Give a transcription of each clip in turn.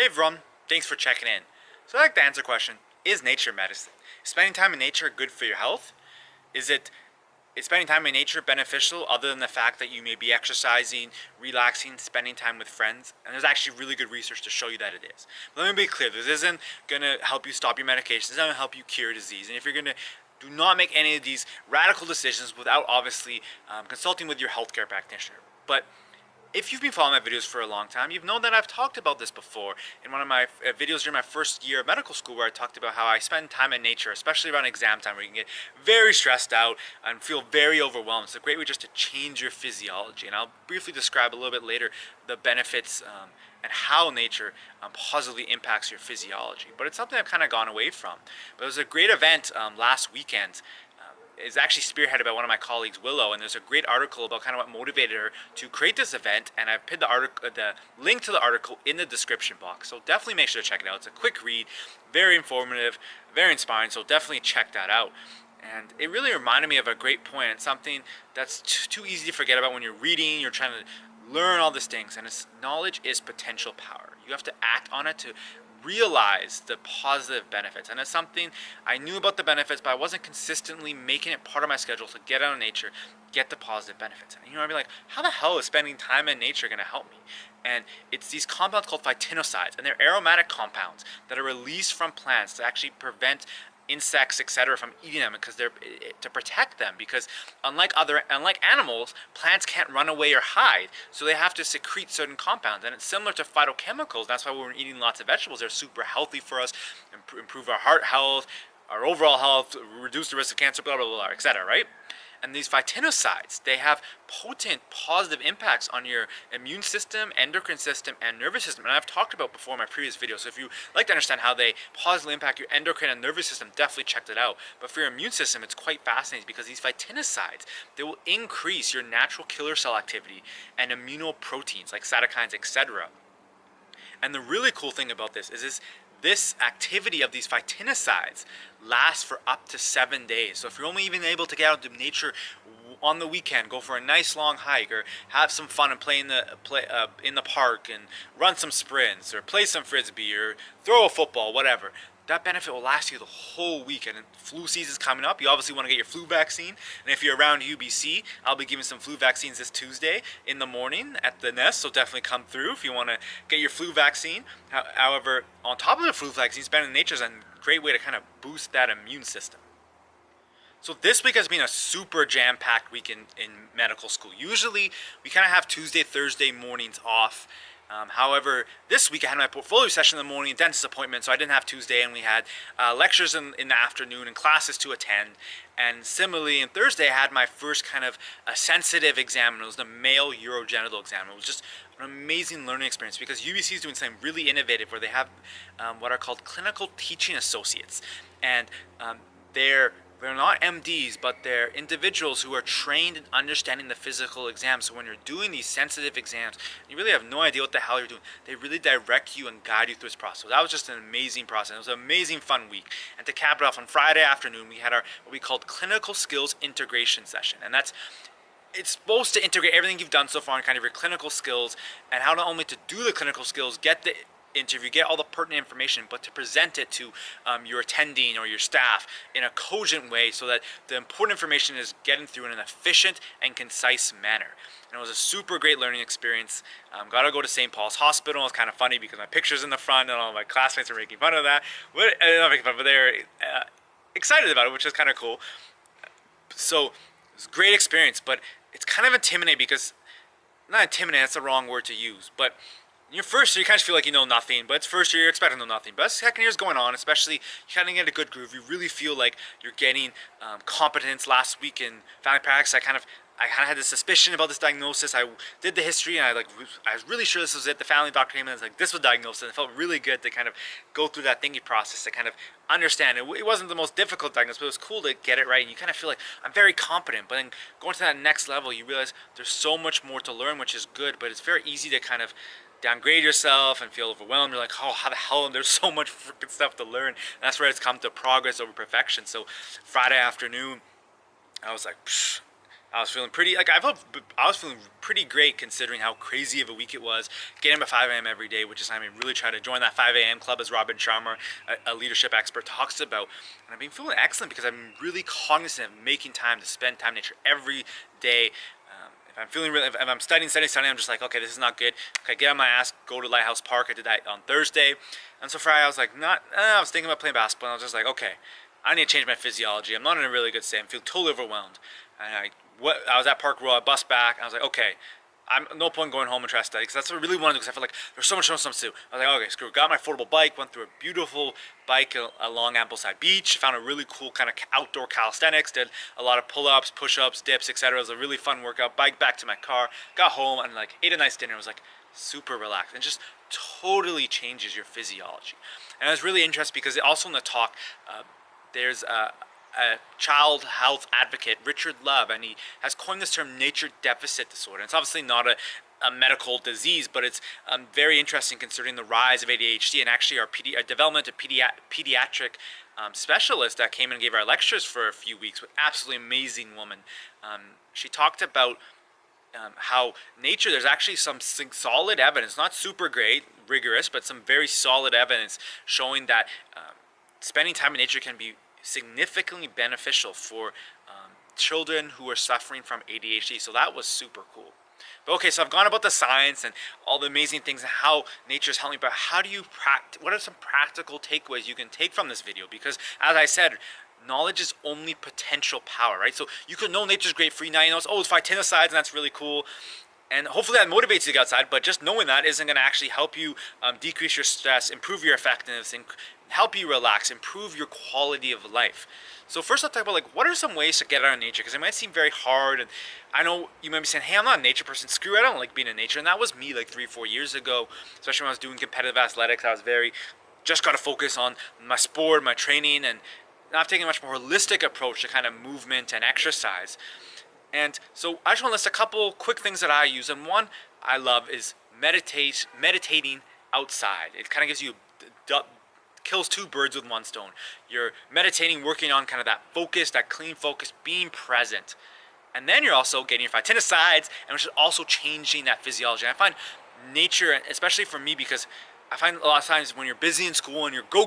Hey everyone, thanks for checking in. So I'd like to answer the question, is nature medicine? Is spending time in nature good for your health? Is spending time in nature beneficial other than the fact that you may be exercising, relaxing, spending time with friends? And there's actually really good research to show you that it is. But let me be clear, this isn't going to help you stop your medications, this isn't going to help you cure disease. And if you're going to do not make any of these radical decisions without obviously consulting with your healthcare practitioner. But if you've been following my videos for a long time, you've known that I've talked about this before in one of my videos during my first year of medical school, where I talked about how I spend time in nature, especially around exam time, where you can get very stressed out and feel very overwhelmed. It's a great way just to change your physiology. And I'll briefly describe a little bit later the benefits and how nature positively impacts your physiology. But it's something I've kind of gone away from. But it was a great event last weekend. Is actually spearheaded by one of my colleagues, Willow, and there's a great article about kind of what motivated her to create this event, and I've pinned the link to the article in the description box, so definitely make sure to check it out. It's a quick read, very informative, very inspiring, so definitely check that out. And it really reminded me of a great point, and something that's too easy to forget about when you're reading, you're trying to learn all these things, and it's knowledge is potential power. You have to act on it to realize the positive benefits. And it's something I knew about the benefits, but I wasn't consistently making it part of my schedule to get out of nature, get the positive benefits. And I'd be like, how the hell is spending time in nature going to help me? And it's these compounds called phytoncides, and they're aromatic compounds that are released from plants to actually prevent insects, etc., from eating them, because they're to protect them, because unlike animals, plants can't run away or hide, so they have to secrete certain compounds. And it's similar to phytochemicals. That's why when we're eating lots of vegetables, they're super healthy for us, improve our heart health, our overall health, reduce the risk of cancer, blah blah blah, etc., right? And these phytoncides, they have potent positive impacts on your immune system, endocrine system, and nervous system. And I've talked about before in my previous videos. So if you like to understand how they positively impact your endocrine and nervous system, definitely check that out. But for your immune system, it's quite fascinating, because these phytoncides, they will increase your natural killer cell activity and immunoproteins like cytokines, etc. And the really cool thing about this is this activity of these phytoncides lasts for up to 7 days. So if you're only even able to get out into nature on the weekend, go for a nice long hike, or have some fun and play in the park and run some sprints, or play some frisbee, or throw a football, whatever, that benefit will last you the whole week. And flu season's coming up. You obviously want to get your flu vaccine. And if you're around UBC, I'll be giving some flu vaccines this Tuesday in the morning at the Nest. So definitely come through if you want to get your flu vaccine. However, on top of the flu vaccine, spending in nature is a great way to kind of boost that immune system. So this week has been a super jam-packed week in medical school. Usually we kind of have Tuesday, Thursday mornings off. However, this week I had my portfolio session in the morning, a dentist appointment, so I didn't have Tuesday, and we had lectures in the afternoon and classes to attend. And similarly, on Thursday I had my first kind of a sensitive exam. It was the male urogenital exam. It was just an amazing learning experience, because UBC is doing something really innovative where they have what are called clinical teaching associates, and they're not MDs, but they're individuals who are trained in understanding the physical exam. So when you're doing these sensitive exams, you really have no idea what the hell you're doing. They really direct you and guide you through this process. So that was just an amazing process. It was an amazing fun week. And to cap it off, on Friday afternoon, we had our what we called clinical skills integration session. And it's supposed to integrate everything you've done so far in kind of your clinical skills, and how not only to do the clinical skills, get the interview, get all the pertinent information, but to present it to your attending or your staff in a cogent way, so that the important information is getting through in an efficient and concise manner. And it was a super great learning experience. Got to go to St. Paul's Hospital. It was kind of funny because my picture's in the front and all my classmates were making fun of that. Not making fun, but they're excited about it, which is kind of cool. So it was a great experience, but it's kind of intimidating, because, not intimidating, that's the wrong word to use, but your first year, you kind of feel like you know nothing, but it's first year, you're expecting to know nothing. But as second year's going on, especially, you kind of get a good groove. You really feel like you're getting competence. Last week in family practice, I kind of had this suspicion about this diagnosis. I did the history, and I was really sure this was it. The family doctor came in and was like, this was diagnosed, and it felt really good to kind of go through that thinking process to kind of understand. It wasn't the most difficult diagnosis, but it was cool to get it right, and you kind of feel like, I'm very competent. But then going to that next level, you realize there's so much more to learn, which is good, but it's very easy to kind of downgrade yourself and feel overwhelmed. You're like, oh, how the hell, there's so much freaking stuff to learn. And that's where it's come to progress over perfection. So Friday afternoon, I was like, I was feeling pretty, like I was feeling pretty great considering how crazy of a week it was. Getting up at 5 a.m. every day, which is, I mean, really try to join that 5 a.m. club, as Robin Sharma, a leadership expert, talks about. And I've been feeling excellent because I'm really cognizant of making time to spend time in nature every day. If I'm feeling really, if I'm studying, I'm just like, okay, this is not good. Okay, get on my ass, go to Lighthouse Park. I did that on Thursday. And so Friday I was like, I was thinking about playing basketball, and I was just like, okay, I need to change my physiology. I'm not in a really good state. I'm feeling totally overwhelmed. And I was at Park Row, I bus back, and I was like, okay, I'm no point going home and try to study, because that's what I really want to do, because I feel like there's so much stuff to do. I was like, okay, screw it. Got my affordable bike, went through a beautiful bike along Ambleside Beach, found a really cool kind of outdoor calisthenics, did a lot of pull-ups, push-ups, dips, etc. It was a really fun workout. Biked back to my car, got home, and like ate a nice dinner. It was like super relaxed, and just totally changes your physiology. And I was really interested because also in the talk, there's a child health advocate, Richard Love, and he has coined this term nature deficit disorder. And it's obviously not a medical disease, but it's very interesting considering the rise of ADHD. And actually our development of pediatric specialist that came and gave our lectures for a few weeks, with absolutely amazing woman. She talked about how nature, there's actually some solid evidence, not super great, rigorous, but some very solid evidence showing that spending time in nature can be significantly beneficial for children who are suffering from ADHD. So that was super cool. But okay, so I've gone about the science and all the amazing things and how nature is helping, but how do you what are some practical takeaways you can take from this video? Because as I said, knowledge is only potential power, right? So you could know nature's great for you. Now you know it's phytoncides, and that's really cool. And hopefully that motivates you to get outside, but just knowing that isn't going to actually help you decrease your stress, improve your effectiveness, and help you relax, improve your quality of life. So first I'll talk about like, what are some ways to get out of nature? Because it might seem very hard, and I know you might be saying, hey, I'm not a nature person, screw it, I don't like being in nature. And that was me like 3-4 years ago, especially when I was doing competitive athletics. I was just got to focus on my sport, my training, and not taking a much more holistic approach to kind of movement and exercise. And so I just want to list a couple quick things that I use, and one I love is meditating outside. It kind of gives you, kills two birds with one stone. You're meditating, working on kind of that focus, that clean focus, being present. And then you're also getting your phytoncides, and which is also changing that physiology. And I find nature, especially for me, because I find a lot of times when you're busy in school and you're go,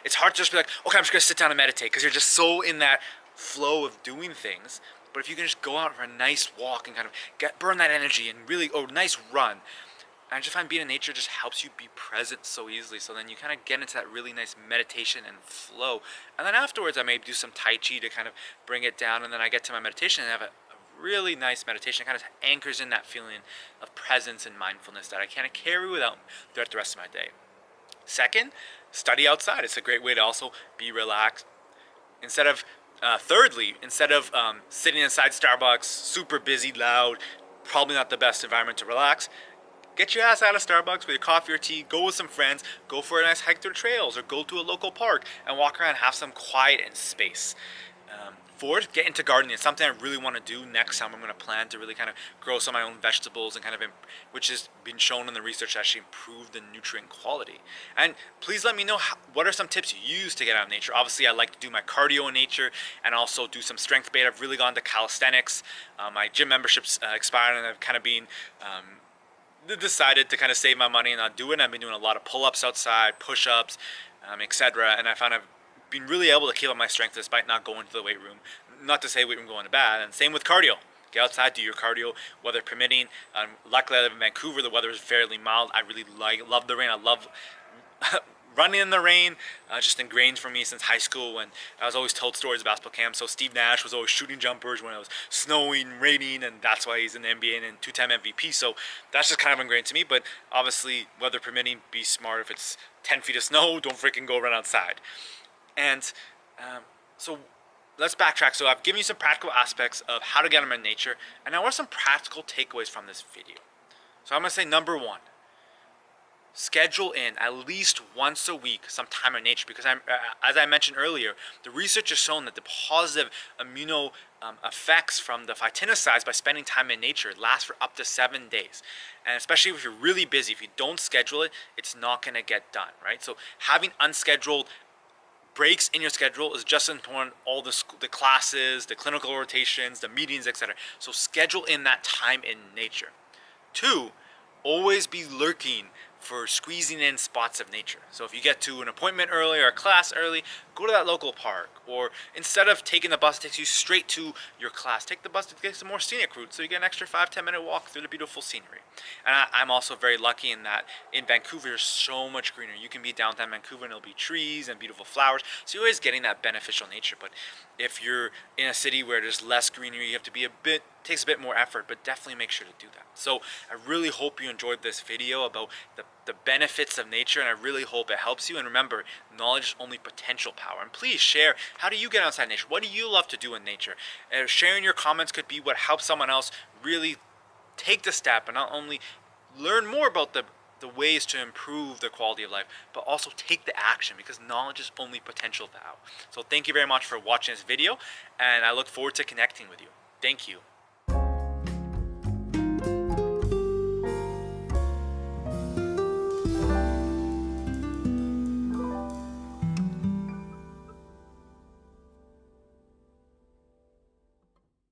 it's hard to just be like, okay, I'm just gonna sit down and meditate, because you're just so in that flow of doing things. But if you can just go out for a nice walk and kind of burn that energy and really, nice run. And I just find being in nature just helps you be present so easily. So then you kind of get into that really nice meditation and flow. And then afterwards I may do some Tai Chi to kind of bring it down. And then I get to my meditation and have a really nice meditation. It kind of anchors in that feeling of presence and mindfulness that I kind of carry without throughout the rest of my day. Second, study outside. It's a great way to also be relaxed. Thirdly, instead of sitting inside Starbucks, super busy, loud, probably not the best environment to relax, get your ass out of Starbucks with your coffee or tea, go with some friends, go for a nice hike through the trails, or go to a local park and walk around and have some quiet and space. Fourth, get into gardening. It's something I really want to do next time. I'm going to plan to really kind of grow some of my own vegetables and kind of, which has been shown in the research to actually improve the nutrient quality. And please let me know what are some tips you use to get out of nature. Obviously, I like to do my cardio in nature and also do some strength based. I've really gone to calisthenics. My gym membership's expired, and I've kind of been decided to kind of save my money and not do it. I've been doing a lot of pull-ups outside, push-ups, etc. And I found I've been really able to keep up my strength despite not going to the weight room. Not to say weight room going to bad. And same with cardio. Get outside, do your cardio, weather permitting. Luckily I live in Vancouver, the weather is fairly mild. I really love the rain. I love running in the rain, just ingrained for me since high school, when I was always told stories of basketball camp. So Steve Nash was always shooting jumpers when it was snowing, raining, and that's why he's in the NBA and two-time MVP. So that's just kind of ingrained to me. But obviously, weather permitting, be smart. If it's 10 feet of snow, don't freaking go run outside. And so let's backtrack. So I've given you some practical aspects of how to get them in nature, and now what are some practical takeaways from this video? So I'm going to say number one, schedule in at least once a week some time in nature, because as I mentioned earlier, the research has shown that the positive immuno effects from the phytoncides by spending time in nature last for up to 7 days. And especially if you're really busy, if you don't schedule it, it's not going to get done, right? So having unscheduled breaks in your schedule is just as important. All the classes, the clinical rotations, the meetings, etc. So schedule in that time in nature. 2, always be lurking for squeezing in spots of nature. So if you get to an appointment early or a class early, go to that local park. Or instead of taking the bus that takes you straight to your class, take the bus to get some more scenic route so you get an extra 5-10 minute walk through the beautiful scenery. And I'm also very lucky in that in Vancouver there's so much greenery. You can be downtown Vancouver and there'll be trees and beautiful flowers. So you're always getting that beneficial nature. But if you're in a city where there's less greenery, you have to be takes a bit more effort, but definitely make sure to do that. So I really hope you enjoyed this video about the benefits of nature, and I really hope it helps you. And remember, knowledge is only potential power. And please share, how do you get outside nature? What do you love to do in nature? Sharing your comments could be what helps someone else really take the step and not only learn more about the ways to improve their quality of life, but also take the action, because knowledge is only potential power. So thank you very much for watching this video, and I look forward to connecting with you. Thank you.